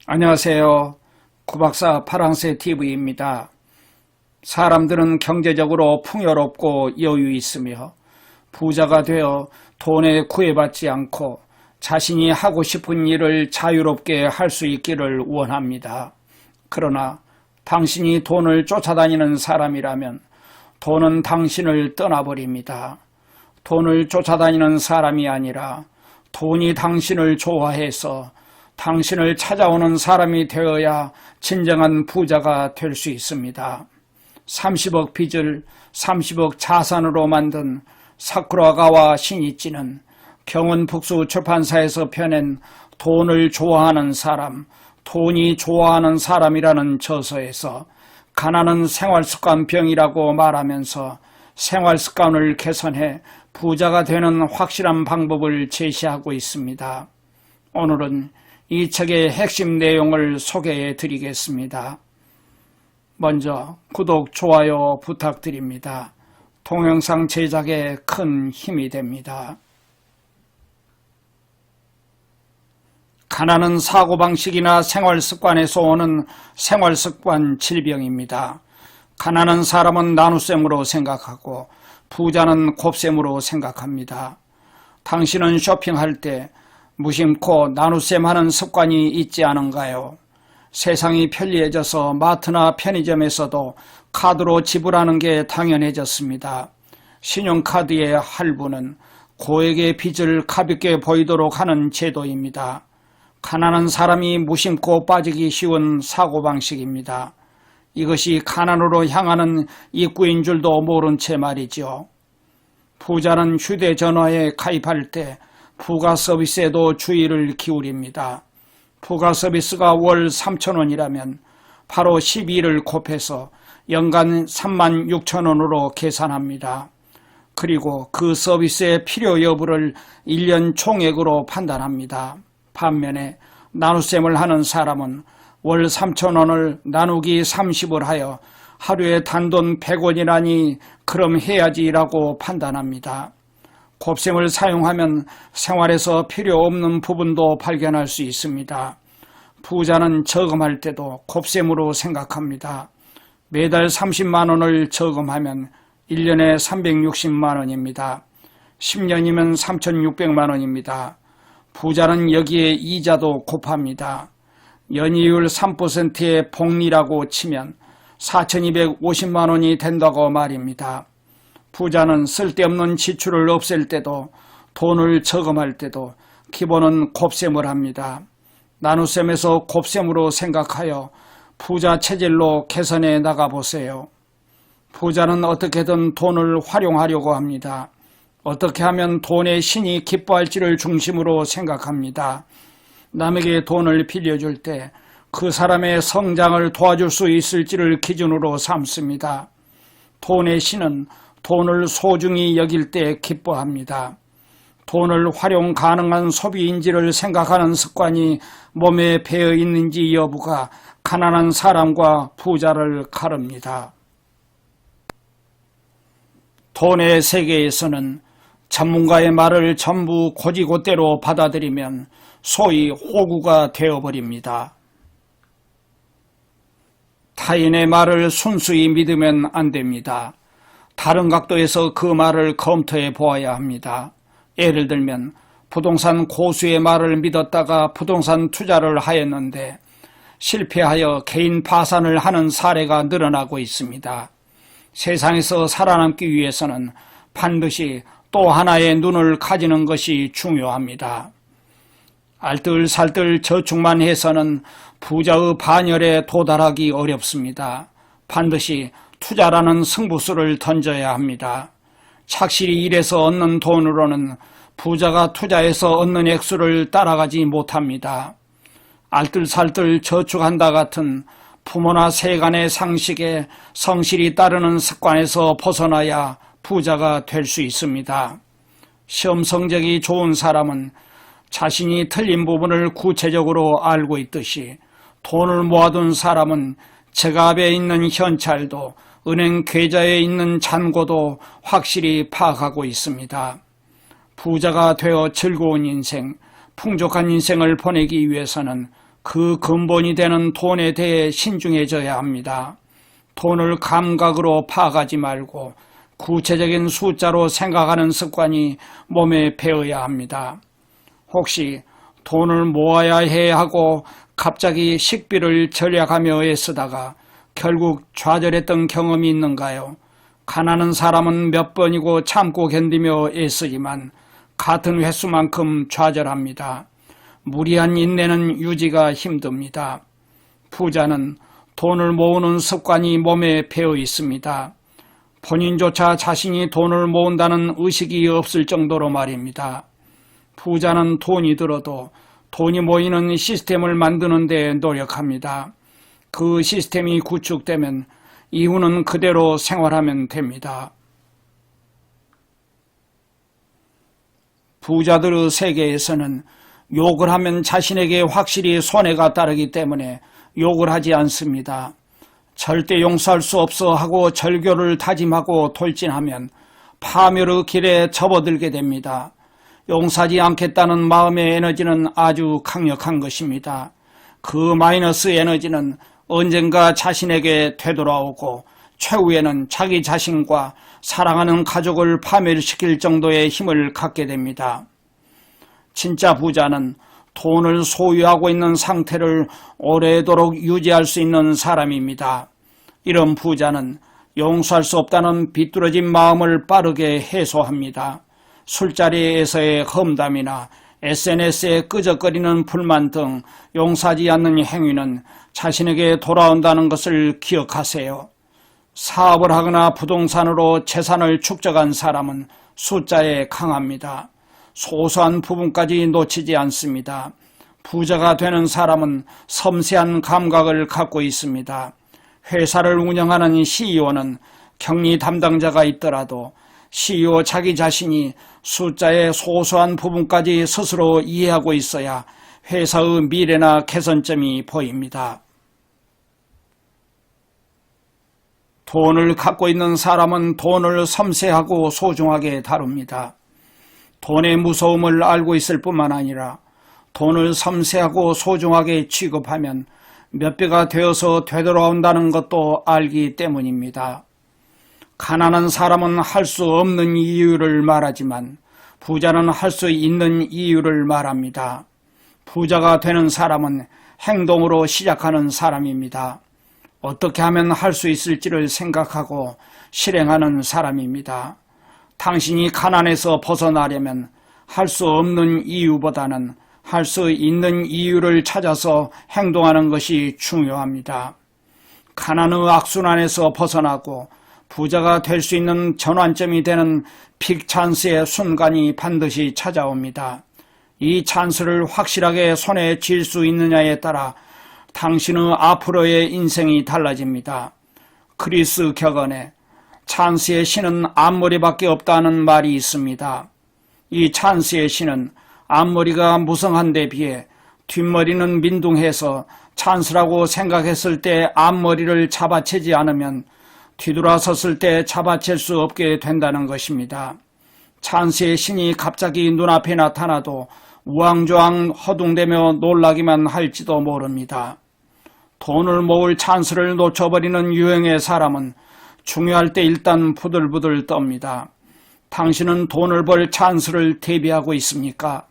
안녕하세요. 구박사 파랑새 TV입니다. 사람들은 경제적으로 풍요롭고 여유 있으며 부자가 되어 돈에 구애받지 않고 자신이 하고 싶은 일을 자유롭게 할 수 있기를 원합니다. 그러나 당신이 돈을 쫓아다니는 사람이라면 돈은 당신을 떠나버립니다. 돈을 쫓아다니는 사람이 아니라 돈이 당신을 좋아해서 당신을 찾아오는 사람이 되어야 진정한 부자가 될 수 있습니다. 30억 빚을 30억 자산으로 만든 사쿠라가와 신이치는 경운북수 출판사에서 펴낸 돈을 좋아하는 사람, 돈이 좋아하는 사람이라는 저서에서 가난은 생활습관병이라고 말하면서 생활습관을 개선해 부자가 되는 확실한 방법을 제시하고 있습니다. 오늘은 이 책의 핵심 내용을 소개해 드리겠습니다. 먼저 구독, 좋아요 부탁드립니다. 동영상 제작에 큰 힘이 됩니다. 가난은 사고방식이나 생활습관에서 오는 생활습관 질병입니다. 가난한 사람은 나눗셈으로 생각하고 부자는 곱셈으로 생각합니다. 당신은 쇼핑할 때 무심코 나눗셈하는 습관이 있지 않은가요? 세상이 편리해져서 마트나 편의점에서도 카드로 지불하는 게 당연해졌습니다. 신용카드의 할부는 고액의 빚을 가볍게 보이도록 하는 제도입니다. 가난한 사람이 무심코 빠지기 쉬운 사고방식입니다. 이것이 가난으로 향하는 입구인 줄도 모른 채 말이죠. 부자는 휴대전화에 가입할 때 부가 서비스에도 주의를 기울입니다. 부가 서비스가 월 3,000원이라면 바로 12를 곱해서 연간 36,000원으로 계산합니다. 그리고 그 서비스의 필요 여부를 1년 총액으로 판단합니다. 반면에 나눗셈을 하는 사람은 월 3,000원을 나누기 30을 하여 하루에 단돈 100원이라니 그럼 해야지라고 판단합니다. 곱셈을 사용하면 생활에서 필요 없는 부분도 발견할 수 있습니다. 부자는 저금할 때도 곱셈으로 생각합니다. 매달 30만 원을 저금하면 1년에 360만 원입니다. 10년이면 3,600만 원입니다. 부자는 여기에 이자도 곱합니다. 연이율 3%의 복리라고 치면 4,250만 원이 된다고 말입니다. 부자는 쓸데없는 지출을 없앨 때도 돈을 저금할 때도 기본은 곱셈을 합니다. 나눗셈에서 곱셈으로 생각하여 부자 체질로 개선해 나가보세요. 부자는 어떻게든 돈을 활용하려고 합니다. 어떻게 하면 돈의 신이 기뻐할지를 중심으로 생각합니다. 남에게 돈을 빌려줄 때 그 사람의 성장을 도와줄 수 있을지를 기준으로 삼습니다. 돈의 신은 돈을 소중히 여길 때 기뻐합니다. 돈을 활용 가능한 소비인지를 생각하는 습관이 몸에 배어 있는지 여부가 가난한 사람과 부자를 가릅니다. 돈의 세계에서는 전문가의 말을 전부 곧이곧대로 받아들이면 소위 호구가 되어버립니다. 타인의 말을 순수히 믿으면 안 됩니다. 다른 각도에서 그 말을 검토해 보아야 합니다. 예를 들면 부동산 고수의 말을 믿었다가 부동산 투자를 하였는데 실패하여 개인 파산을 하는 사례가 늘어나고 있습니다. 세상에서 살아남기 위해서는 반드시 또 하나의 눈을 가지는 것이 중요합니다. 알뜰살뜰 저축만 해서는 부자의 반열에 도달하기 어렵습니다. 반드시 투자라는 승부수를 던져야 합니다. 착실히 일해서 얻는 돈으로는 부자가 투자해서 얻는 액수를 따라가지 못합니다. 알뜰살뜰 저축한다 같은 부모나 세간의 상식에 성실히 따르는 습관에서 벗어나야 부자가 될 수 있습니다. 시험 성적이 좋은 사람은 자신이 틀린 부분을 구체적으로 알고 있듯이 돈을 모아둔 사람은 지갑에 있는 현찰도 은행 계좌에 있는 잔고도 확실히 파악하고 있습니다. 부자가 되어 즐거운 인생, 풍족한 인생을 보내기 위해서는 그 근본이 되는 돈에 대해 신중해져야 합니다. 돈을 감각으로 파악하지 말고 구체적인 숫자로 생각하는 습관이 몸에 배어야 합니다. 혹시 돈을 모아야 해 하고 갑자기 식비를 절약하며 애쓰다가 결국 좌절했던 경험이 있는가요? 가난한 사람은 몇 번이고 참고 견디며 애쓰지만 같은 횟수만큼 좌절합니다. 무리한 인내는 유지가 힘듭니다. 부자는 돈을 모으는 습관이 몸에 배어 있습니다. 본인조차 자신이 돈을 모은다는 의식이 없을 정도로 말입니다. 부자는 돈이 들어도 돈이 모이는 시스템을 만드는 데 노력합니다. 그 시스템이 구축되면 이후는 그대로 생활하면 됩니다. 부자들의 세계에서는 욕을 하면 자신에게 확실히 손해가 따르기 때문에 욕을 하지 않습니다. 절대 용서할 수 없어 하고 절교를 다짐하고 돌진하면 파멸의 길에 접어들게 됩니다. 용서하지 않겠다는 마음의 에너지는 아주 강력한 것입니다. 그 마이너스 에너지는 언젠가 자신에게 되돌아오고 최후에는 자기 자신과 사랑하는 가족을 파멸시킬 정도의 힘을 갖게 됩니다. 진짜 부자는 돈을 소유하고 있는 상태를 오래도록 유지할 수 있는 사람입니다. 이런 부자는 용서할 수 없다는 비뚤어진 마음을 빠르게 해소합니다. 술자리에서의 험담이나 SNS에 끄적거리는 불만 등 용서하지 않는 행위는 자신에게 돌아온다는 것을 기억하세요. 사업을 하거나 부동산으로 재산을 축적한 사람은 숫자에 강합니다. 소소한 부분까지 놓치지 않습니다. 부자가 되는 사람은 섬세한 감각을 갖고 있습니다. 회사를 운영하는 CEO는 격리 담당자가 있더라도 CEO 자기 자신이 숫자의 소소한 부분까지 스스로 이해하고 있어야 회사의 미래나 개선점이 보입니다. 돈을 갖고 있는 사람은 돈을 섬세하고 소중하게 다룹니다. 돈의 무서움을 알고 있을 뿐만 아니라 돈을 섬세하고 소중하게 취급하면 몇 배가 되어서 되돌아온다는 것도 알기 때문입니다. 가난한 사람은 할 수 없는 이유를 말하지만 부자는 할 수 있는 이유를 말합니다. 부자가 되는 사람은 행동으로 시작하는 사람입니다. 어떻게 하면 할 수 있을지를 생각하고 실행하는 사람입니다. 당신이 가난에서 벗어나려면 할 수 없는 이유보다는 할 수 있는 이유를 찾아서 행동하는 것이 중요합니다. 가난의 악순환에서 벗어나고 부자가 될 수 있는 전환점이 되는 빅 찬스의 순간이 반드시 찾아옵니다. 이 찬스를 확실하게 손에 쥘 수 있느냐에 따라 당신의 앞으로의 인생이 달라집니다. 그리스 격언에 찬스의 신은 앞머리밖에 없다는 말이 있습니다. 이 찬스의 신은 앞머리가 무성한 데 비해 뒷머리는 민둥해서 찬스라고 생각했을 때 앞머리를 잡아채지 않으면 뒤돌아섰을 때 잡아챌 수 없게 된다는 것입니다. 찬스의 신이 갑자기 눈앞에 나타나도 우왕좌왕 허둥대며 놀라기만 할지도 모릅니다. 돈을 모을 찬스를 놓쳐버리는 유형의 사람은 중요할 때 일단 부들부들 떱니다. 당신은 돈을 벌 찬스를 대비하고 있습니까?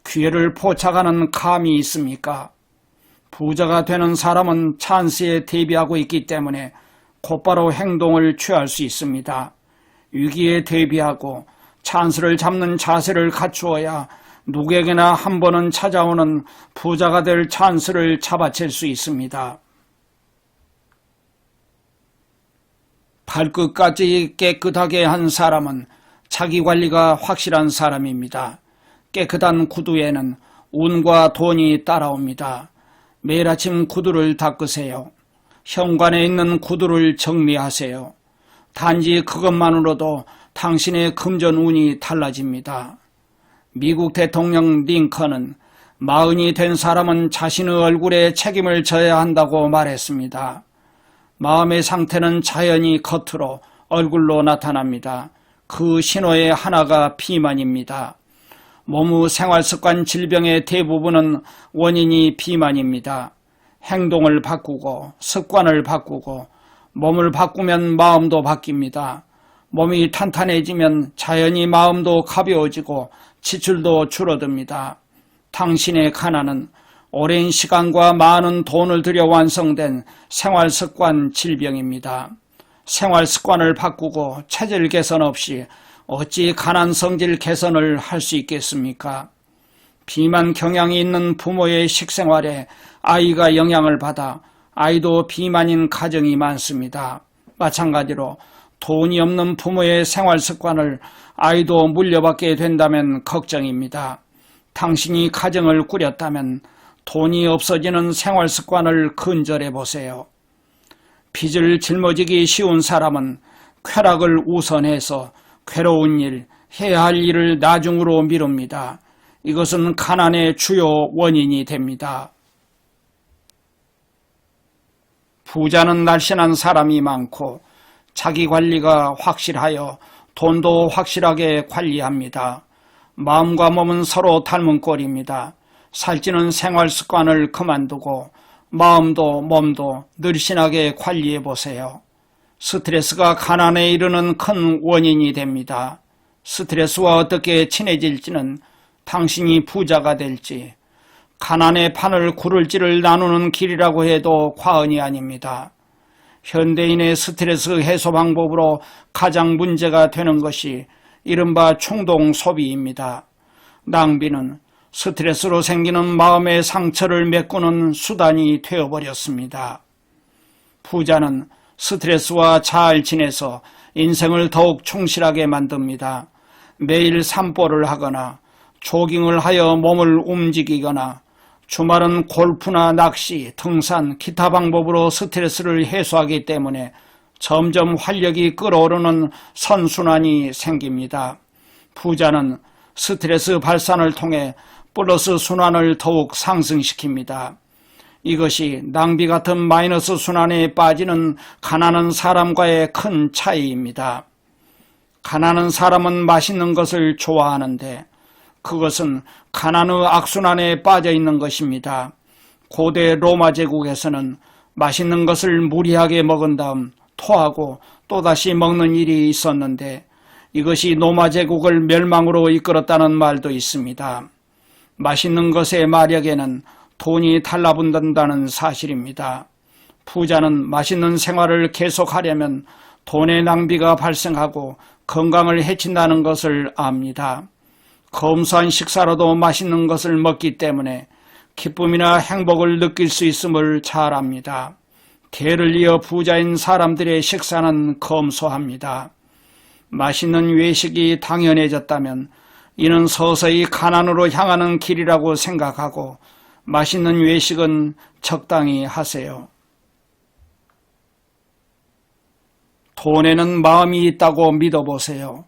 기회를 포착하는 감이 있습니까? 부자가 되는 사람은 찬스에 대비하고 있기 때문에 곧바로 행동을 취할 수 있습니다. 위기에 대비하고 찬스를 잡는 자세를 갖추어야 누구에게나 한 번은 찾아오는 부자가 될 찬스를 잡아챌 수 있습니다. 발끝까지 깨끗하게 한 사람은 자기관리가 확실한 사람입니다. 깨끗한 구두에는 운과 돈이 따라옵니다. 매일 아침 구두를 닦으세요. 현관에 있는 구두를 정리하세요. 단지 그것만으로도 당신의 금전운이 달라집니다. 미국 대통령 링컨은 40이 된 사람은 자신의 얼굴에 책임을 져야 한다고 말했습니다. 마음의 상태는 자연히 겉으로 얼굴로 나타납니다. 그 신호의 하나가 비만입니다. 몸의 생활습관 질병의 대부분은 원인이 비만입니다. 행동을 바꾸고 습관을 바꾸고 몸을 바꾸면 마음도 바뀝니다. 몸이 탄탄해지면 자연히 마음도 가벼워지고 지출도 줄어듭니다. 당신의 가난은 오랜 시간과 많은 돈을 들여 완성된 생활습관 질병입니다. 생활습관을 바꾸고 체질 개선 없이 어찌 가난 성질 개선을 할 수 있겠습니까? 비만 경향이 있는 부모의 식생활에 아이가 영향을 받아 아이도 비만인 가정이 많습니다. 마찬가지로 돈이 없는 부모의 생활습관을 아이도 물려받게 된다면 걱정입니다. 당신이 가정을 꾸렸다면 돈이 없어지는 생활습관을 근절해 보세요. 빚을 짊어지기 쉬운 사람은 쾌락을 우선해서 괴로운 일, 해야 할 일을 나중으로 미룹니다. 이것은 가난의 주요 원인이 됩니다. 부자는 날씬한 사람이 많고 자기 관리가 확실하여 돈도 확실하게 관리합니다. 마음과 몸은 서로 닮은 꼴입니다. 살찌는 생활 습관을 그만두고 마음도 몸도 늘씬하게 관리해 보세요. 스트레스가 가난에 이르는 큰 원인이 됩니다. 스트레스와 어떻게 친해질지는 당신이 부자가 될지, 가난의 판을 굴을지를 나누는 길이라고 해도 과언이 아닙니다. 현대인의 스트레스 해소 방법으로 가장 문제가 되는 것이 이른바 충동 소비입니다. 낭비는 스트레스로 생기는 마음의 상처를 메꾸는 수단이 되어버렸습니다. 부자는 스트레스와 잘 지내서 인생을 더욱 충실하게 만듭니다. 매일 산보를 하거나 조깅을 하여 몸을 움직이거나 주말은 골프나 낚시, 등산, 기타 방법으로 스트레스를 해소하기 때문에 점점 활력이 끓어오르는 선순환이 생깁니다. 부자는 스트레스 발산을 통해 플러스 순환을 더욱 상승시킵니다. 이것이 낭비 같은 마이너스 순환에 빠지는 가난한 사람과의 큰 차이입니다. 가난한 사람은 맛있는 것을 좋아하는데 그것은 가난의 악순환에 빠져 있는 것입니다. 고대 로마 제국에서는 맛있는 것을 무리하게 먹은 다음 토하고 또다시 먹는 일이 있었는데 이것이 로마 제국을 멸망으로 이끌었다는 말도 있습니다. 맛있는 것의 마력에는 돈이 달라붙는다는 사실입니다. 부자는 맛있는 생활을 계속하려면 돈의 낭비가 발생하고 건강을 해친다는 것을 압니다. 검소한 식사로도 맛있는 것을 먹기 때문에 기쁨이나 행복을 느낄 수 있음을 잘 압니다. 대를 이어 부자인 사람들의 식사는 검소합니다. 맛있는 외식이 당연해졌다면 이는 서서히 가난으로 향하는 길이라고 생각하고 맛있는 외식은 적당히 하세요. 돈에는 마음이 있다고 믿어보세요.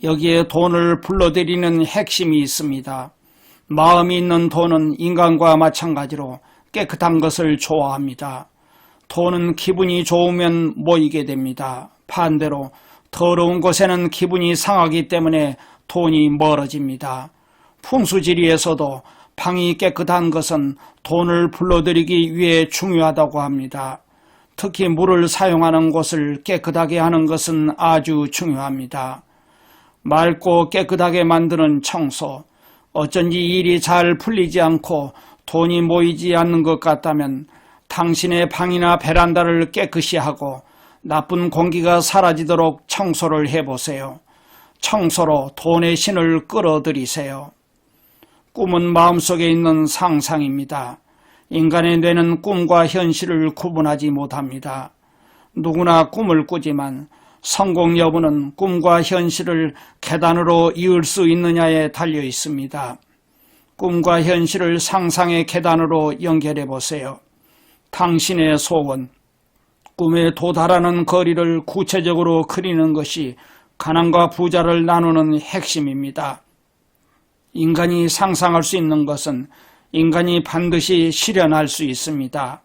여기에 돈을 불러들이는 핵심이 있습니다. 마음이 있는 돈은 인간과 마찬가지로 깨끗한 것을 좋아합니다. 돈은 기분이 좋으면 모이게 됩니다. 반대로 더러운 곳에는 기분이 상하기 때문에 돈이 멀어집니다. 풍수지리에서도 방이 깨끗한 것은 돈을 불러들이기 위해 중요하다고 합니다. 특히 물을 사용하는 곳을 깨끗하게 하는 것은 아주 중요합니다. 맑고 깨끗하게 만드는 청소, 어쩐지 일이 잘 풀리지 않고 돈이 모이지 않는 것 같다면 당신의 방이나 베란다를 깨끗이 하고 나쁜 공기가 사라지도록 청소를 해보세요. 청소로 돈의 신을 끌어들이세요. 꿈은 마음속에 있는 상상입니다. 인간의 뇌는 꿈과 현실을 구분하지 못합니다. 누구나 꿈을 꾸지만 성공 여부는 꿈과 현실을 계단으로 이을 수 있느냐에 달려 있습니다. 꿈과 현실을 상상의 계단으로 연결해 보세요. 당신의 소원, 꿈에 도달하는 거리를 구체적으로 그리는 것이 가난과 부자를 나누는 핵심입니다. 인간이 상상할 수 있는 것은 인간이 반드시 실현할 수 있습니다.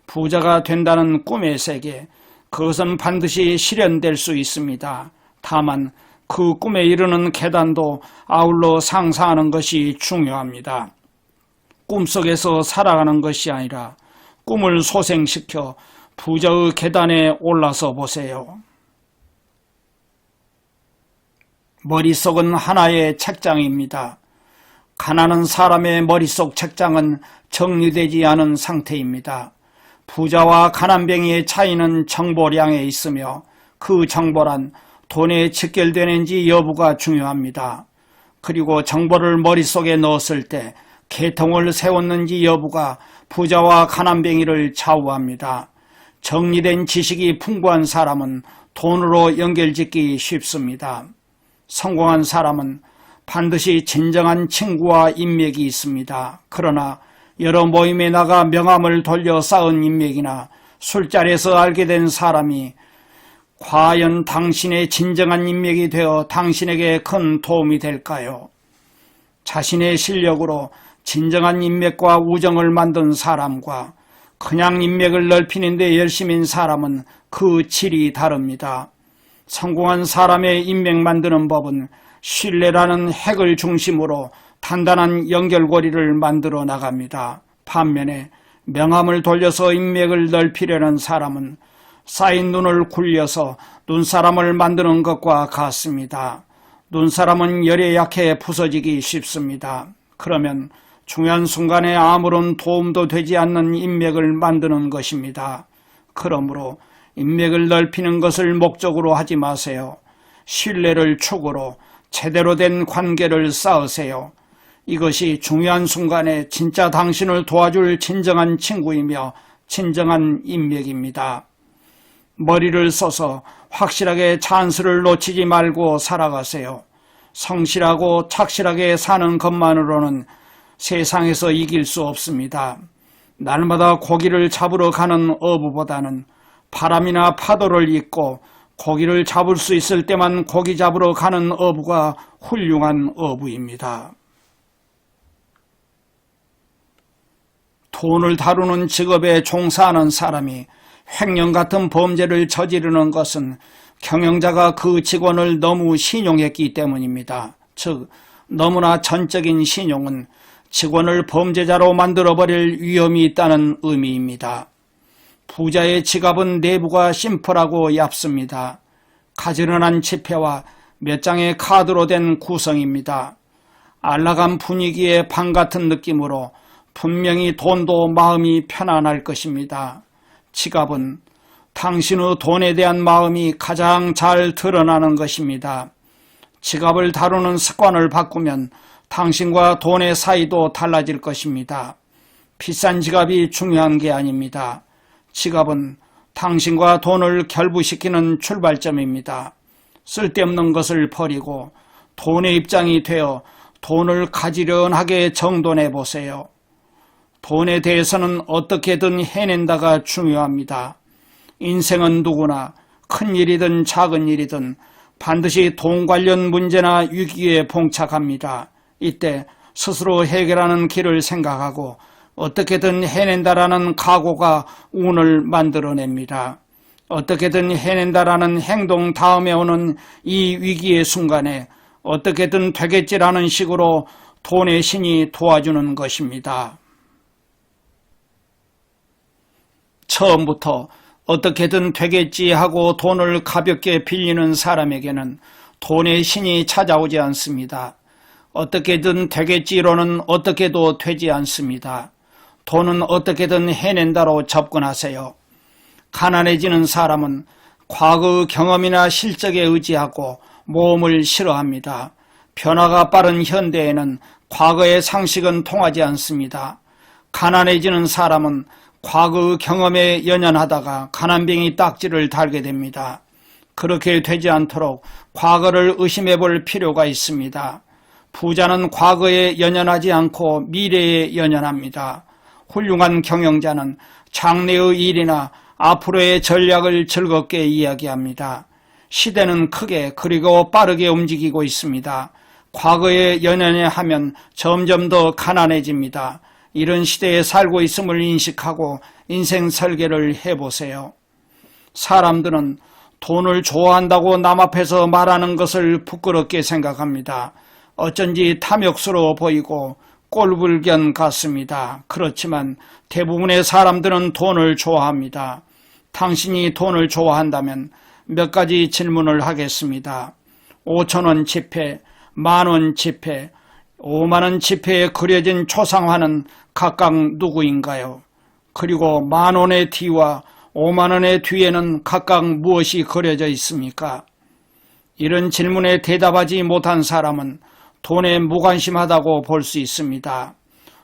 부자가 된다는 꿈의 세계, 그것은 반드시 실현될 수 있습니다. 다만 그 꿈에 이르는 계단도 아울러 상상하는 것이 중요합니다. 꿈속에서 살아가는 것이 아니라 꿈을 소생시켜 부자의 계단에 올라서 보세요. 머릿속은 하나의 책장입니다. 가난한 사람의 머릿속 책장은 정리되지 않은 상태입니다. 부자와 가난뱅이의 차이는 정보량에 있으며 그 정보란 돈에 직결되는지 여부가 중요합니다. 그리고 정보를 머릿속에 넣었을 때 계통을 세웠는지 여부가 부자와 가난뱅이를 좌우합니다. 정리된 지식이 풍부한 사람은 돈으로 연결짓기 쉽습니다. 성공한 사람은 반드시 진정한 친구와 인맥이 있습니다. 그러나 여러 모임에 나가 명함을 돌려 쌓은 인맥이나 술자리에서 알게 된 사람이 과연 당신의 진정한 인맥이 되어 당신에게 큰 도움이 될까요? 자신의 실력으로 진정한 인맥과 우정을 만든 사람과 그냥 인맥을 넓히는 데 열심인 사람은 그 질이 다릅니다. 성공한 사람의 인맥 만드는 법은 신뢰라는 핵을 중심으로 단단한 연결고리를 만들어 나갑니다. 반면에 명함을 돌려서 인맥을 넓히려는 사람은 쌓인 눈을 굴려서 눈사람을 만드는 것과 같습니다. 눈사람은 열에 약해 부서지기 쉽습니다. 그러면 중요한 순간에 아무런 도움도 되지 않는 인맥을 만드는 것입니다. 그러므로 인맥을 넓히는 것을 목적으로 하지 마세요. 신뢰를 축으로 제대로 된 관계를 쌓으세요. 이것이 중요한 순간에 진짜 당신을 도와줄 진정한 친구이며 진정한 인맥입니다. 머리를 써서 확실하게 찬스를 놓치지 말고 살아가세요. 성실하고 착실하게 사는 것만으로는 세상에서 이길 수 없습니다. 날마다 고기를 잡으러 가는 어부보다는 바람이나 파도를 잊고 고기를 잡을 수 있을 때만 고기 잡으러 가는 어부가 훌륭한 어부입니다. 돈을 다루는 직업에 종사하는 사람이 횡령 같은 범죄를 저지르는 것은 경영자가 그 직원을 너무 신용했기 때문입니다. 즉, 너무나 전적인 신용은 직원을 범죄자로 만들어버릴 위험이 있다는 의미입니다. 부자의 지갑은 내부가 심플하고 얇습니다. 가지런한 지폐와 몇 장의 카드로 된 구성입니다. 안락한 분위기의 방 같은 느낌으로 분명히 돈도 마음이 편안할 것입니다. 지갑은 당신의 돈에 대한 마음이 가장 잘 드러나는 것입니다. 지갑을 다루는 습관을 바꾸면 당신과 돈의 사이도 달라질 것입니다. 비싼 지갑이 중요한 게 아닙니다. 지갑은 당신과 돈을 결부시키는 출발점입니다. 쓸데없는 것을 버리고 돈의 입장이 되어 돈을 가지런하게 정돈해 보세요. 돈에 대해서는 어떻게든 해낸다가 중요합니다. 인생은 누구나 큰 일이든 작은 일이든 반드시 돈 관련 문제나 위기에 봉착합니다. 이때 스스로 해결하는 길을 생각하고 어떻게든 해낸다라는 각오가 운을 만들어냅니다. 어떻게든 해낸다라는 행동 다음에 오는 이 위기의 순간에 어떻게든 되겠지라는 식으로 돈의 신이 도와주는 것입니다. 처음부터 어떻게든 되겠지 하고 돈을 가볍게 빌리는 사람에게는 돈의 신이 찾아오지 않습니다. 어떻게든 되겠지로는 어떻게도 되지 않습니다. 돈은 어떻게든 해낸다로 접근하세요. 가난해지는 사람은 과거의 경험이나 실적에 의지하고 모험을 싫어합니다. 변화가 빠른 현대에는 과거의 상식은 통하지 않습니다. 가난해지는 사람은 과거의 경험에 연연하다가 가난뱅이 딱지를 달게 됩니다. 그렇게 되지 않도록 과거를 의심해 볼 필요가 있습니다. 부자는 과거에 연연하지 않고 미래에 연연합니다. 훌륭한 경영자는 장래의 일이나 앞으로의 전략을 즐겁게 이야기합니다. 시대는 크게 그리고 빠르게 움직이고 있습니다. 과거에 연연하면 점점 더 가난해집니다. 이런 시대에 살고 있음을 인식하고 인생 설계를 해보세요. 사람들은 돈을 좋아한다고 남 앞에서 말하는 것을 부끄럽게 생각합니다. 어쩐지 탐욕스러워 보이고 꼴불견 같습니다. 그렇지만 대부분의 사람들은 돈을 좋아합니다. 당신이 돈을 좋아한다면 몇 가지 질문을 하겠습니다. 5,000원 지폐, 10,000원 지폐, 50,000원 지폐에 그려진 초상화는 각각 누구인가요? 그리고 10,000원의 뒤와 50,000원의 뒤에는 각각 무엇이 그려져 있습니까? 이런 질문에 대답하지 못한 사람은 돈에 무관심하다고 볼 수 있습니다.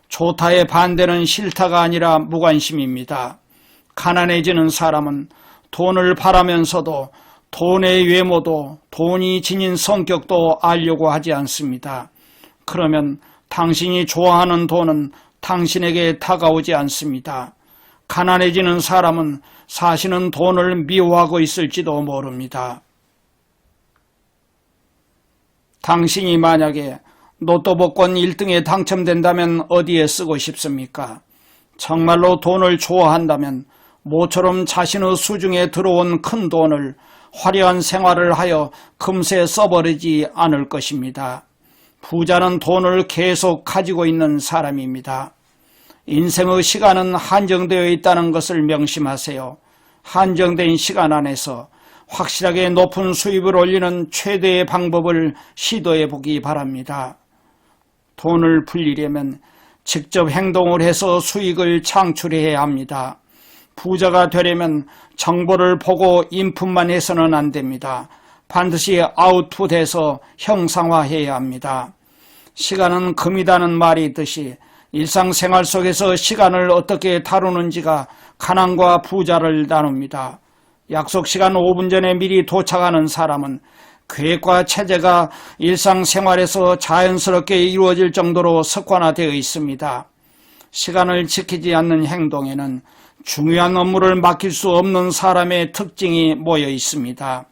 좋다의 반대는 싫다가 아니라 무관심입니다. 가난해지는 사람은 돈을 바라면서도 돈의 외모도 돈이 지닌 성격도 알려고 하지 않습니다. 그러면 당신이 좋아하는 돈은 당신에게 다가오지 않습니다. 가난해지는 사람은 사실은 돈을 미워하고 있을지도 모릅니다. 당신이 만약에 로또 복권 1등에 당첨된다면 어디에 쓰고 싶습니까? 정말로 돈을 좋아한다면 모처럼 자신의 수중에 들어온 큰 돈을 화려한 생활을 하여 금세 써버리지 않을 것입니다. 부자는 돈을 계속 가지고 있는 사람입니다. 인생의 시간은 한정되어 있다는 것을 명심하세요. 한정된 시간 안에서 확실하게 높은 수입을 올리는 최대의 방법을 시도해 보기 바랍니다. 돈을 불리려면 직접 행동을 해서 수익을 창출해야 합니다. 부자가 되려면 정보를 보고 인풋만 해서는 안 됩니다. 반드시 아웃풋해서 형상화해야 합니다. 시간은 금이다는 말이 있듯이 일상생활 속에서 시간을 어떻게 다루는지가 가난과 부자를 나눕니다. 약속 시간 5분 전에 미리 도착하는 사람은 계획과 체제가 일상생활에서 자연스럽게 이루어질 정도로 습관화되어 있습니다. 시간을 지키지 않는 행동에는 중요한 업무를 맡길 수 없는 사람의 특징이 모여 있습니다.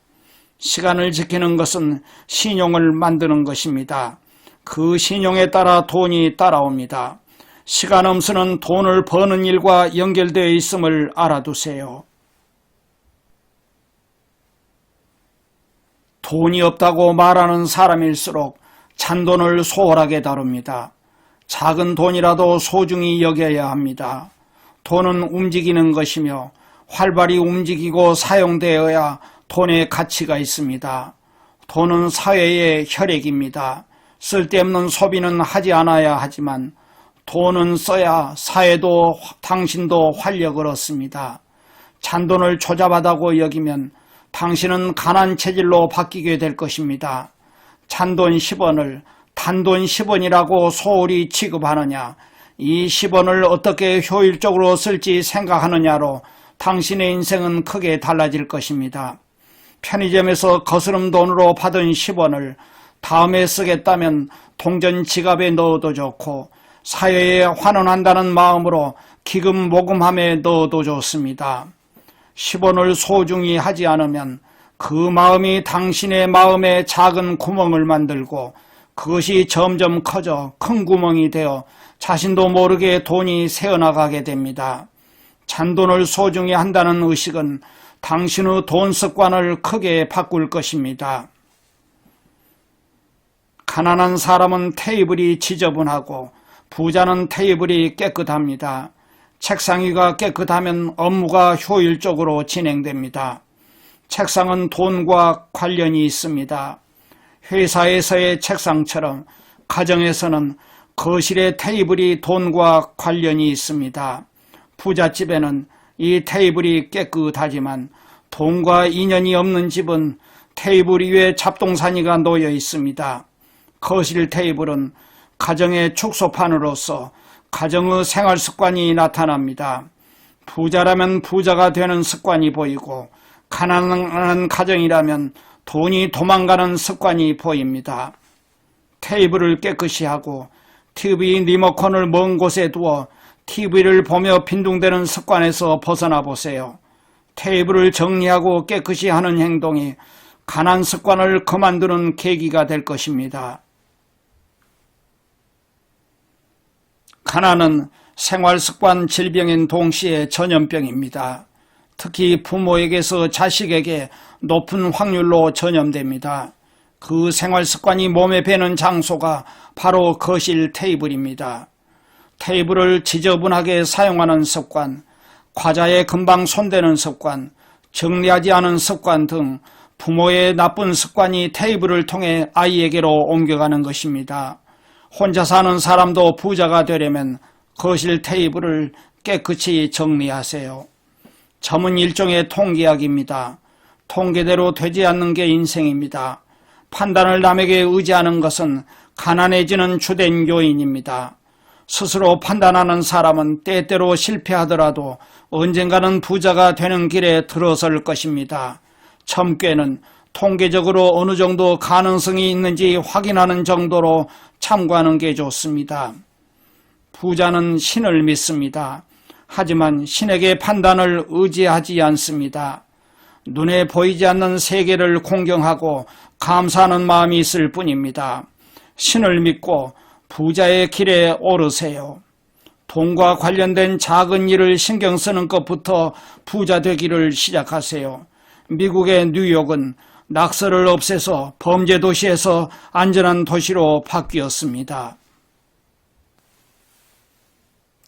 시간을 지키는 것은 신용을 만드는 것입니다. 그 신용에 따라 돈이 따라옵니다. 시간 엄수는 돈을 버는 일과 연결되어 있음을 알아두세요. 돈이 없다고 말하는 사람일수록 잔돈을 소홀하게 다룹니다. 작은 돈이라도 소중히 여겨야 합니다. 돈은 움직이는 것이며 활발히 움직이고 사용되어야 돈의 가치가 있습니다. 돈은 사회의 혈액입니다. 쓸데없는 소비는 하지 않아야 하지만 돈은 써야 사회도 당신도 활력을 얻습니다. 잔돈을 조잡하다고 여기면 당신은 가난 체질로 바뀌게 될 것입니다. 잔돈 10원을 단돈 10원이라고 소홀히 취급하느냐, 이 10원을 어떻게 효율적으로 쓸지 생각하느냐로 당신의 인생은 크게 달라질 것입니다. 편의점에서 거스름 돈으로 받은 10원을 다음에 쓰겠다면 동전 지갑에 넣어도 좋고 사회에 환원한다는 마음으로 기금 모금함에 넣어도 좋습니다. 10원을 소중히 하지 않으면 그 마음이 당신의 마음에 작은 구멍을 만들고 그것이 점점 커져 큰 구멍이 되어 자신도 모르게 돈이 새어나가게 됩니다. 잔돈을 소중히 한다는 의식은 당신의 돈 습관을 크게 바꿀 것입니다. 가난한 사람은 테이블이 지저분하고 부자는 테이블이 깨끗합니다. 책상 위가 깨끗하면 업무가 효율적으로 진행됩니다. 책상은 돈과 관련이 있습니다. 회사에서의 책상처럼 가정에서는 거실의 테이블이 돈과 관련이 있습니다. 부잣집에는 이 테이블이 깨끗하지만 돈과 인연이 없는 집은 테이블 위에 잡동사니가 놓여 있습니다. 거실 테이블은 가정의 축소판으로서 가정의 생활 습관이 나타납니다. 부자라면 부자가 되는 습관이 보이고 가난한 가정이라면 돈이 도망가는 습관이 보입니다. 테이블을 깨끗이 하고 TV 리모컨을 먼 곳에 두어 TV를 보며 빈둥대는 습관에서 벗어나 보세요. 테이블을 정리하고 깨끗이 하는 행동이 가난 습관을 그만두는 계기가 될 것입니다. 가난은 생활습관 질병인 동시에 전염병입니다. 특히 부모에게서 자식에게 높은 확률로 전염됩니다. 그 생활 습관이 몸에 배는 장소가 바로 거실 테이블입니다. 테이블을 지저분하게 사용하는 습관, 과자에 금방 손대는 습관, 정리하지 않은 습관 등 부모의 나쁜 습관이 테이블을 통해 아이에게로 옮겨가는 것입니다. 혼자 사는 사람도 부자가 되려면 거실 테이블을 깨끗이 정리하세요. 점은 일종의 통계학입니다. 통계대로 되지 않는 게 인생입니다. 판단을 남에게 의지하는 것은 가난해지는 주된 요인입니다. 스스로 판단하는 사람은 때때로 실패하더라도 언젠가는 부자가 되는 길에 들어설 것입니다. 점괘는 통계적으로 어느 정도 가능성이 있는지 확인하는 정도로 참고하는 게 좋습니다. 부자는 신을 믿습니다. 하지만 신에게 판단을 의지하지 않습니다. 눈에 보이지 않는 세계를 공경하고 감사하는 마음이 있을 뿐입니다. 신을 믿고 부자의 길에 오르세요. 돈과 관련된 작은 일을 신경 쓰는 것부터 부자 되기를 시작하세요. 미국의 뉴욕은 낙서를 없애서 범죄 도시에서 안전한 도시로 바뀌었습니다.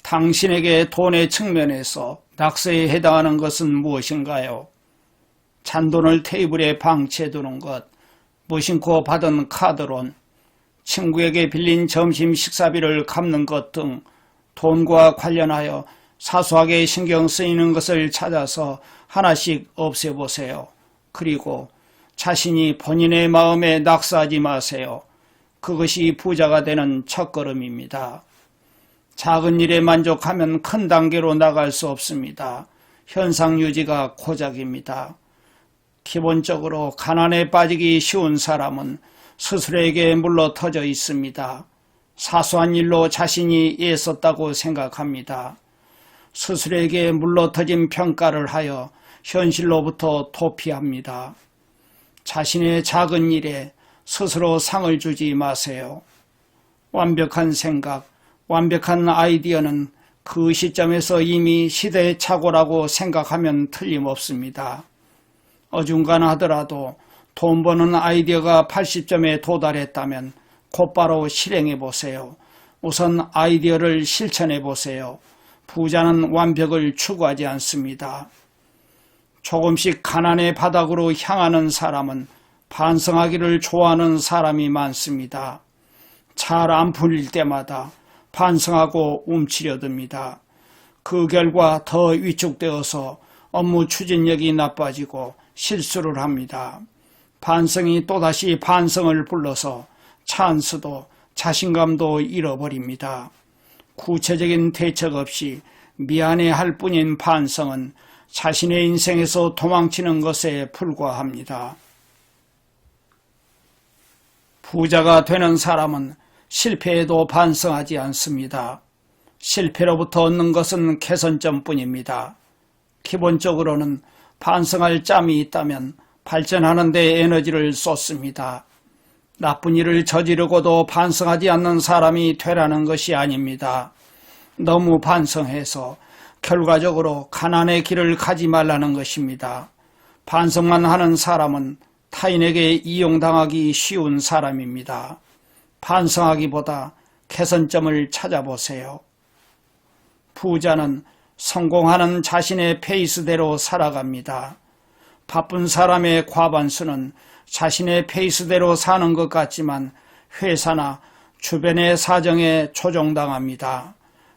당신에게 돈의 측면에서 낙서에 해당하는 것은 무엇인가요? 잔돈을 테이블에 방치해두는 것, 무심코 받은 카드론, 친구에게 빌린 점심 식사비를 갚는 것 등 돈과 관련하여 사소하게 신경 쓰이는 것을 찾아서 하나씩 없애보세요. 그리고 자신이 본인의 마음에 낙서하지 마세요. 그것이 부자가 되는 첫걸음입니다. 작은 일에 만족하면 큰 단계로 나갈 수 없습니다. 현상 유지가 고작입니다. 기본적으로 가난에 빠지기 쉬운 사람은 스스로에게 물러터져 있습니다. 사소한 일로 자신이 애썼다고 생각합니다. 스스로에게 물러터진 평가를 하여 현실로부터 도피합니다. 자신의 작은 일에 스스로 상을 주지 마세요. 완벽한 생각, 완벽한 아이디어는 그 시점에서 이미 시대착오라고 생각하면 틀림없습니다. 어중간하더라도 돈 버는 아이디어가 80점에 도달했다면 곧바로 실행해 보세요. 우선 아이디어를 실천해 보세요. 부자는 완벽을 추구하지 않습니다. 조금씩 가난의 바닥으로 향하는 사람은 반성하기를 좋아하는 사람이 많습니다. 잘 안 풀릴 때마다 반성하고 움츠려듭니다. 그 결과 더 위축되어서 업무 추진력이 나빠지고 실수를 합니다. 반성이 또다시 반성을 불러서 찬스도 자신감도 잃어버립니다. 구체적인 대책 없이 미안해할 뿐인 반성은 자신의 인생에서 도망치는 것에 불과합니다. 부자가 되는 사람은 실패에도 반성하지 않습니다. 실패로부터 얻는 것은 개선점뿐입니다. 기본적으로는 반성할 짬이 있다면 발전하는 데 에너지를 쏟습니다. 나쁜 일을 저지르고도 반성하지 않는 사람이 되라는 것이 아닙니다. 너무 반성해서 결과적으로 가난의 길을 가지 말라는 것입니다. 반성만 하는 사람은 타인에게 이용당하기 쉬운 사람입니다. 반성하기보다 개선점을 찾아보세요. 부자는 성공하는 자신의 페이스대로 살아갑니다. 바쁜 사람의 과반수는 자신의 페이스대로 사는 것 같지만 회사나 주변의 사정에 조종당합니다.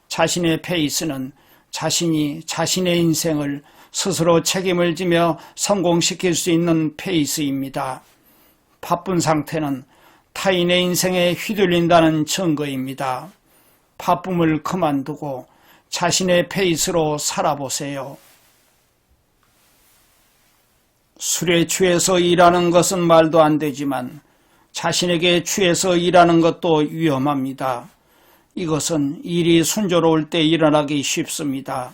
자신의 페이스는 자신이 자신의 인생을 스스로 책임을 지며 성공시킬 수 있는 페이스입니다. 바쁜 상태는 타인의 인생에 휘둘린다는 증거입니다. 바쁨을 그만두고 자신의 페이스로 살아보세요. 술에 취해서 일하는 것은 말도 안 되지만 자신에게 취해서 일하는 것도 위험합니다. 이것은 일이 순조로울 때 일어나기 쉽습니다.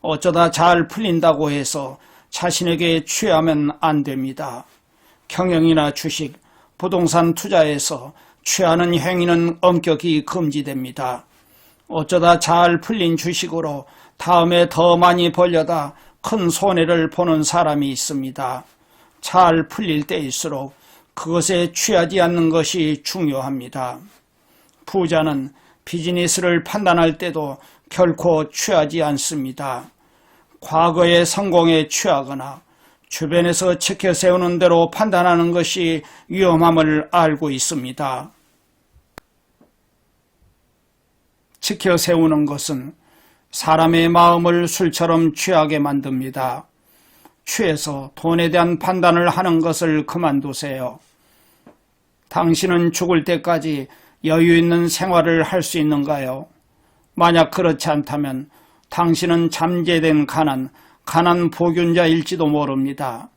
어쩌다 잘 풀린다고 해서 자신에게 취하면 안 됩니다. 경영이나 주식, 부동산 투자에서 취하는 행위는 엄격히 금지됩니다. 어쩌다 잘 풀린 주식으로 다음에 더 많이 벌려다 큰 손해를 보는 사람이 있습니다. 잘 풀릴 때일수록 그것에 취하지 않는 것이 중요합니다. 부자는 비즈니스를 판단할 때도 결코 취하지 않습니다. 과거의 성공에 취하거나 주변에서 지켜세우는 대로 판단하는 것이 위험함을 알고 있습니다. 지켜세우는 것은 사람의 마음을 술처럼 취하게 만듭니다. 취해서 돈에 대한 판단을 하는 것을 그만두세요. 당신은 죽을 때까지 여유 있는 생활을 할 수 있는가요? 만약 그렇지 않다면 당신은 잠재된 가난 보균자일지도 모릅니다.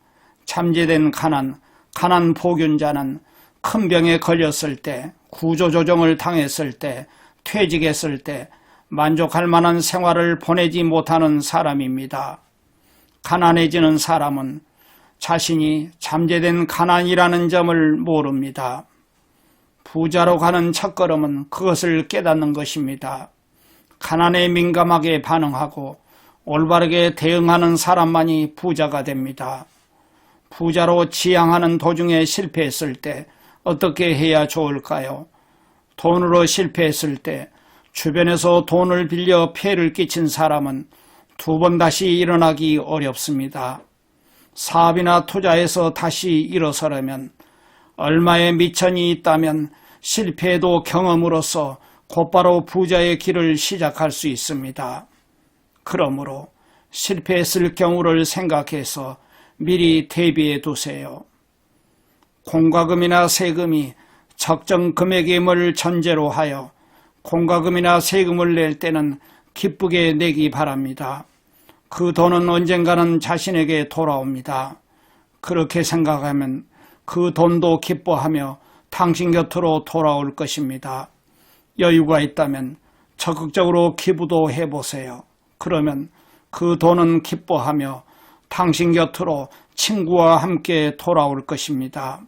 잠재된 가난 보균자는 큰 병에 걸렸을 때, 구조조정을 당했을 때, 퇴직했을 때 만족할 만한 생활을 보내지 못하는 사람입니다. 가난해지는 사람은 자신이 잠재된 가난이라는 점을 모릅니다. 부자로 가는 첫걸음은 그것을 깨닫는 것입니다. 가난에 민감하게 반응하고 올바르게 대응하는 사람만이 부자가 됩니다. 부자로 지향하는 도중에 실패했을 때 어떻게 해야 좋을까요? 돈으로 실패했을 때 주변에서 돈을 빌려 피해를 끼친 사람은 두 번 다시 일어나기 어렵습니다. 사업이나 투자에서 다시 일어서려면 얼마의 미천이 있다면 실패해도 경험으로써 곧바로 부자의 길을 시작할 수 있습니다. 그러므로 실패했을 경우를 생각해서 미리 대비해 두세요. 공과금이나 세금이 적정 금액임을 전제로 하여 공과금이나 세금을 낼 때는 기쁘게 내기 바랍니다. 그 돈은 언젠가는 자신에게 돌아옵니다. 그렇게 생각하면 그 돈도 기뻐하며 당신 곁으로 돌아올 것입니다. 여유가 있다면 적극적으로 기부도 해보세요. 그러면 그 돈은 기뻐하며 당신 곁으로 친구와 함께 돌아올 것입니다.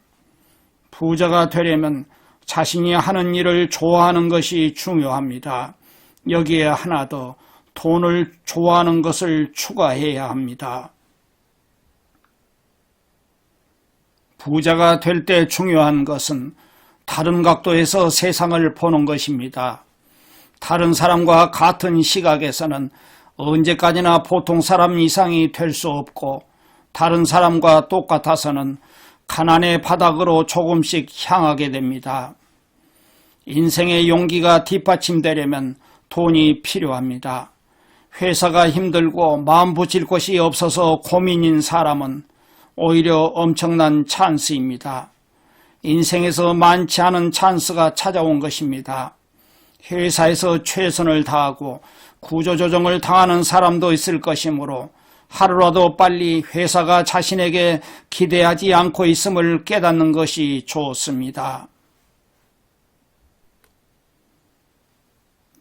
부자가 되려면 자신이 하는 일을 좋아하는 것이 중요합니다. 여기에 하나 더 돈을 좋아하는 것을 추가해야 합니다. 부자가 될 때 중요한 것은 다른 각도에서 세상을 보는 것입니다. 다른 사람과 같은 시각에서는 언제까지나 보통 사람 이상이 될 수 없고 다른 사람과 똑같아서는 가난의 바닥으로 조금씩 향하게 됩니다. 인생의 용기가 뒷받침되려면 돈이 필요합니다. 회사가 힘들고 마음 붙일 곳이 없어서 고민인 사람은 오히려 엄청난 찬스입니다. 인생에서 많지 않은 찬스가 찾아온 것입니다. 회사에서 최선을 다하고 구조조정을 당하는 사람도 있을 것이므로 하루라도 빨리 회사가 자신에게 기대하지 않고 있음을 깨닫는 것이 좋습니다.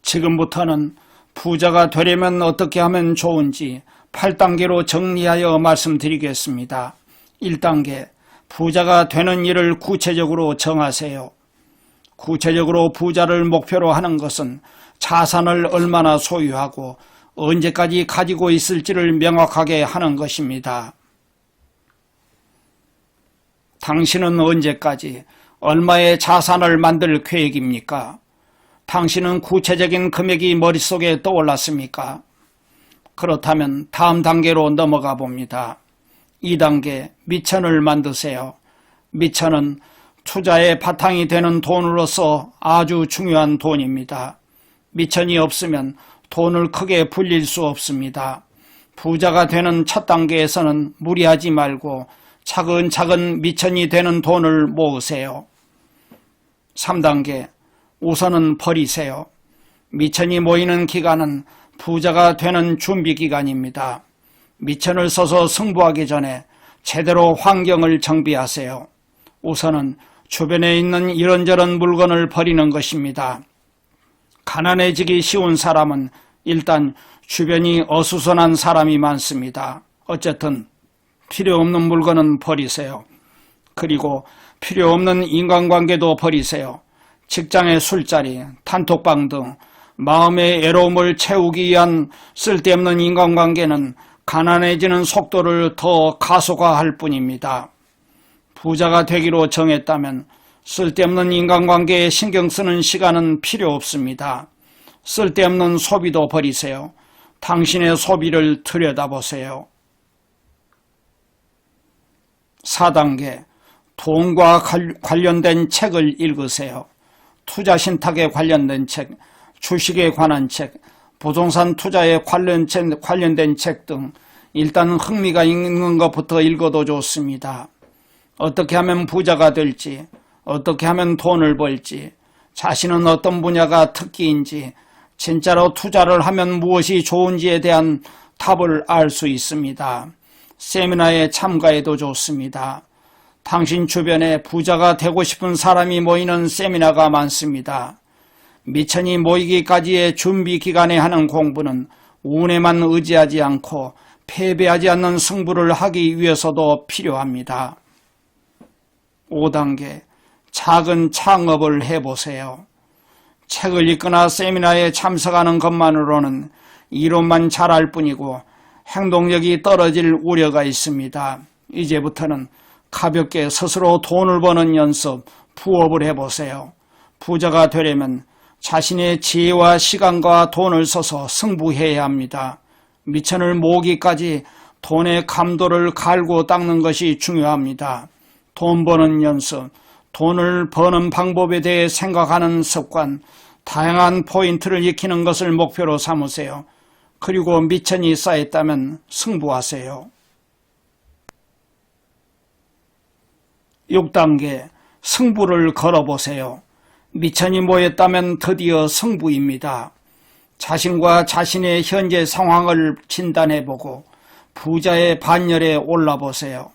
지금부터는 부자가 되려면 어떻게 하면 좋은지 8단계로 정리하여 말씀드리겠습니다. 1단계, 부자가 되는 일을 구체적으로 정하세요. 구체적으로 부자를 목표로 하는 것은 자산을 얼마나 소유하고 언제까지 가지고 있을지를 명확하게 하는 것입니다. 당신은 언제까지 얼마의 자산을 만들 계획입니까? 당신은 구체적인 금액이 머릿속에 떠올랐습니까? 그렇다면 다음 단계로 넘어가 봅니다. 2단계, 미천을 만드세요. 미천은 투자의 바탕이 되는 돈으로서 아주 중요한 돈입니다. 미천이 없으면 돈을 크게 불릴 수 없습니다. 부자가 되는 첫 단계에서는 무리하지 말고 차근차근 미천이 되는 돈을 모으세요. 3단계, 우선은 버리세요. 미천이 모이는 기간은 부자가 되는 준비 기간입니다. 미천을 써서 승부하기 전에 제대로 환경을 정비하세요. 우선은 주변에 있는 이런저런 물건을 버리는 것입니다. 가난해지기 쉬운 사람은 일단 주변이 어수선한 사람이 많습니다. 어쨌든 필요 없는 물건은 버리세요. 그리고 필요 없는 인간관계도 버리세요. 직장의 술자리, 단톡방 등 마음의 애로움을 채우기 위한 쓸데없는 인간관계는 가난해지는 속도를 더 가속화할 뿐입니다. 부자가 되기로 정했다면 쓸데없는 인간관계에 신경 쓰는 시간은 필요 없습니다. 쓸데없는 소비도 버리세요. 당신의 소비를 들여다보세요. 4단계, 돈과 관련된 책을 읽으세요. 투자 신탁에 관련된 책, 주식에 관한 책, 부동산 투자에 관련된 책 등 일단 흥미가 있는 것부터 읽어도 좋습니다. 어떻게 하면 부자가 될지, 어떻게 하면 돈을 벌지, 자신은 어떤 분야가 특기인지, 진짜로 투자를 하면 무엇이 좋은지에 대한 답을 알 수 있습니다. 세미나에 참가해도 좋습니다. 당신 주변에 부자가 되고 싶은 사람이 모이는 세미나가 많습니다. 미천이 모이기까지의 준비 기간에 하는 공부는 운에만 의지하지 않고 패배하지 않는 승부를 하기 위해서도 필요합니다. 5단계, 작은 창업을 해보세요. 책을 읽거나 세미나에 참석하는 것만으로는 이론만 잘할 뿐이고 행동력이 떨어질 우려가 있습니다. 이제부터는 가볍게 스스로 돈을 버는 연습, 부업을 해보세요. 부자가 되려면 자신의 지혜와 시간과 돈을 써서 승부해야 합니다. 미천을 모으기까지 돈의 감도를 갈고 닦는 것이 중요합니다. 돈 버는 연습, 돈을 버는 방법에 대해 생각하는 습관, 다양한 포인트를 익히는 것을 목표로 삼으세요. 그리고 미천이 쌓였다면 승부하세요. 6단계, 승부를 걸어보세요. 미천이 모였다면 드디어 승부입니다. 자신과 자신의 현재 상황을 진단해보고 부자의 반열에 올라보세요.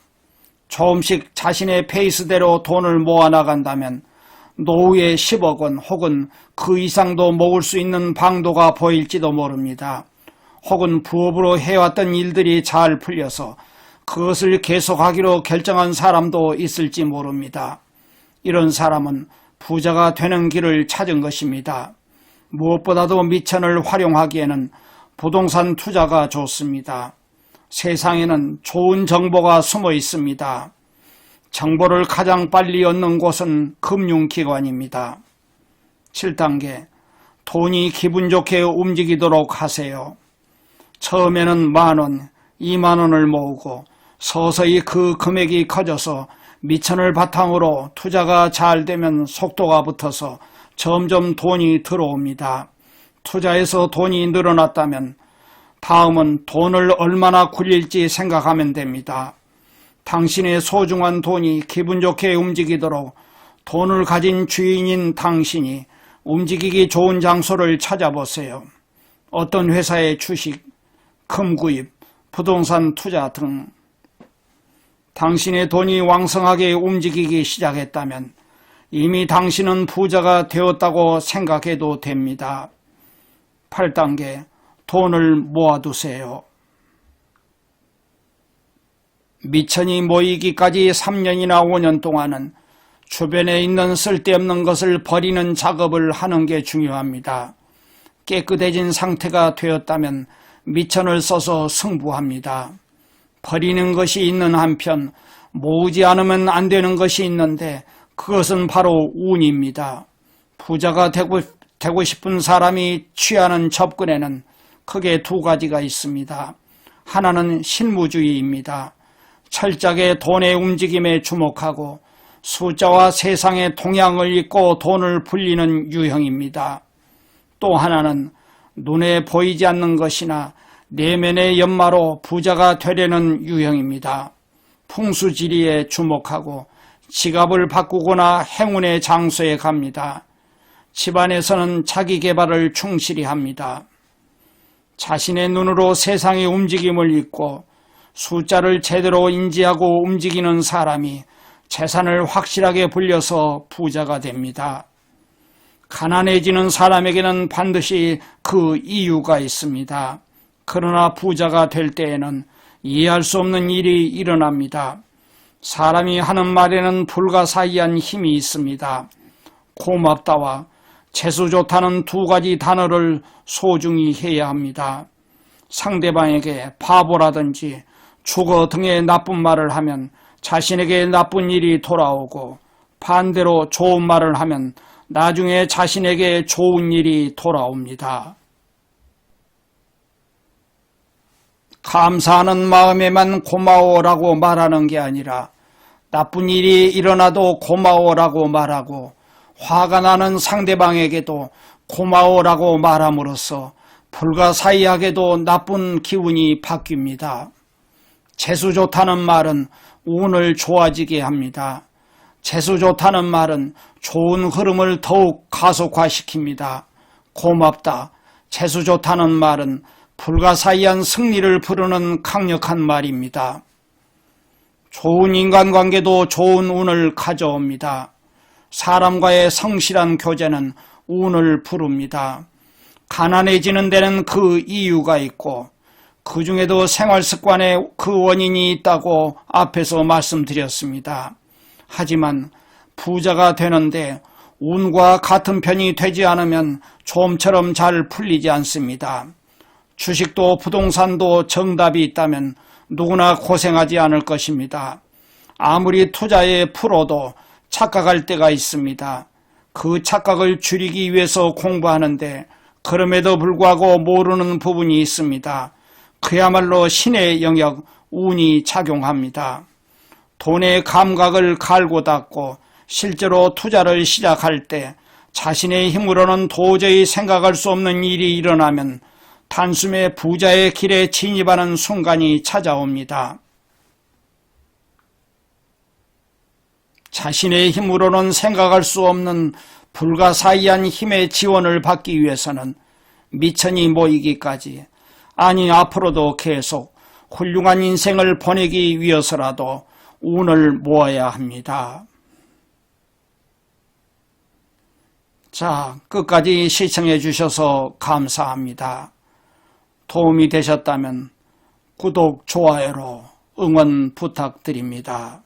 조금씩 자신의 페이스대로 돈을 모아나간다면 노후에 10억 원 혹은 그 이상도 모을 수 있는 방도가 보일지도 모릅니다. 혹은 부업으로 해왔던 일들이 잘 풀려서 그것을 계속하기로 결정한 사람도 있을지 모릅니다. 이런 사람은 부자가 되는 길을 찾은 것입니다. 무엇보다도 미천을 활용하기에는 부동산 투자가 좋습니다. 세상에는 좋은 정보가 숨어 있습니다. 정보를 가장 빨리 얻는 곳은 금융기관입니다. 7단계, 돈이 기분 좋게 움직이도록 하세요. 처음에는 10,000원, 20,000원을 모으고 서서히 그 금액이 커져서 미천을 바탕으로 투자가 잘 되면 속도가 붙어서 점점 돈이 들어옵니다. 투자에서 돈이 늘어났다면 다음은 돈을 얼마나 굴릴지 생각하면 됩니다. 당신의 소중한 돈이 기분 좋게 움직이도록 돈을 가진 주인인 당신이 움직이기 좋은 장소를 찾아보세요. 어떤 회사의 주식, 금구입, 부동산 투자 등 당신의 돈이 왕성하게 움직이기 시작했다면 이미 당신은 부자가 되었다고 생각해도 됩니다. 8단계, 돈을 모아두세요. 미천이 모이기까지 3년이나 5년 동안은 주변에 있는 쓸데없는 것을 버리는 작업을 하는 게 중요합니다. 깨끗해진 상태가 되었다면 미천을 써서 승부합니다. 버리는 것이 있는 한편 모으지 않으면 안 되는 것이 있는데 그것은 바로 운입니다. 부자가 되고 싶은 사람이 취하는 접근에는 크게 두 가지가 있습니다. 하나는 실무주의입니다. 철저하게 돈의 움직임에 주목하고 숫자와 세상의 동향을 읽고 돈을 불리는 유형입니다. 또 하나는 눈에 보이지 않는 것이나 내면의 연마로 부자가 되려는 유형입니다. 풍수지리에 주목하고 지갑을 바꾸거나 행운의 장소에 갑니다. 집안에서는 자기 개발을 충실히 합니다. 자신의 눈으로 세상의 움직임을 읽고 숫자를 제대로 인지하고 움직이는 사람이 재산을 확실하게 불려서 부자가 됩니다. 가난해지는 사람에게는 반드시 그 이유가 있습니다. 그러나 부자가 될 때에는 이해할 수 없는 일이 일어납니다. 사람이 하는 말에는 불가사의한 힘이 있습니다. 고맙다와 재수 좋다는 두 가지 단어를 소중히 해야 합니다. 상대방에게 바보라든지 죽어 등의 나쁜 말을 하면 자신에게 나쁜 일이 돌아오고, 반대로 좋은 말을 하면 나중에 자신에게 좋은 일이 돌아옵니다. 감사하는 마음에만 고마워라고 말하는 게 아니라 나쁜 일이 일어나도 고마워라고 말하고, 화가 나는 상대방에게도 고마워라고 말함으로써 불가사의하게도 나쁜 기운이 바뀝니다. 재수 좋다는 말은 운을 좋아지게 합니다. 재수 좋다는 말은 좋은 흐름을 더욱 가속화시킵니다. 고맙다, 재수 좋다는 말은 불가사의한 승리를 부르는 강력한 말입니다. 좋은 인간관계도 좋은 운을 가져옵니다. 사람과의 성실한 교제는 운을 부릅니다. 가난해지는 데는 그 이유가 있고, 그 중에도 생활습관에 그 원인이 있다고 앞에서 말씀드렸습니다. 하지만 부자가 되는데 운과 같은 편이 되지 않으면 좀처럼 잘 풀리지 않습니다. 주식도 부동산도 정답이 있다면 누구나 고생하지 않을 것입니다. 아무리 투자에 풀어도 착각할 때가 있습니다. 그 착각을 줄이기 위해서 공부하는데 그럼에도 불구하고 모르는 부분이 있습니다. 그야말로 신의 영역, 운이 작용합니다. 돈의 감각을 갈고 닦고 실제로 투자를 시작할 때 자신의 힘으로는 도저히 생각할 수 없는 일이 일어나면 단숨에 부자의 길에 진입하는 순간이 찾아옵니다. 자신의 힘으로는 생각할 수 없는 불가사의한 힘의 지원을 받기 위해서는 미천이 모이기까지, 아니 앞으로도 계속 훌륭한 인생을 보내기 위해서라도 운을 모아야 합니다. 자, 끝까지 시청해 주셔서 감사합니다. 도움이 되셨다면 구독, 좋아요로 응원 부탁드립니다.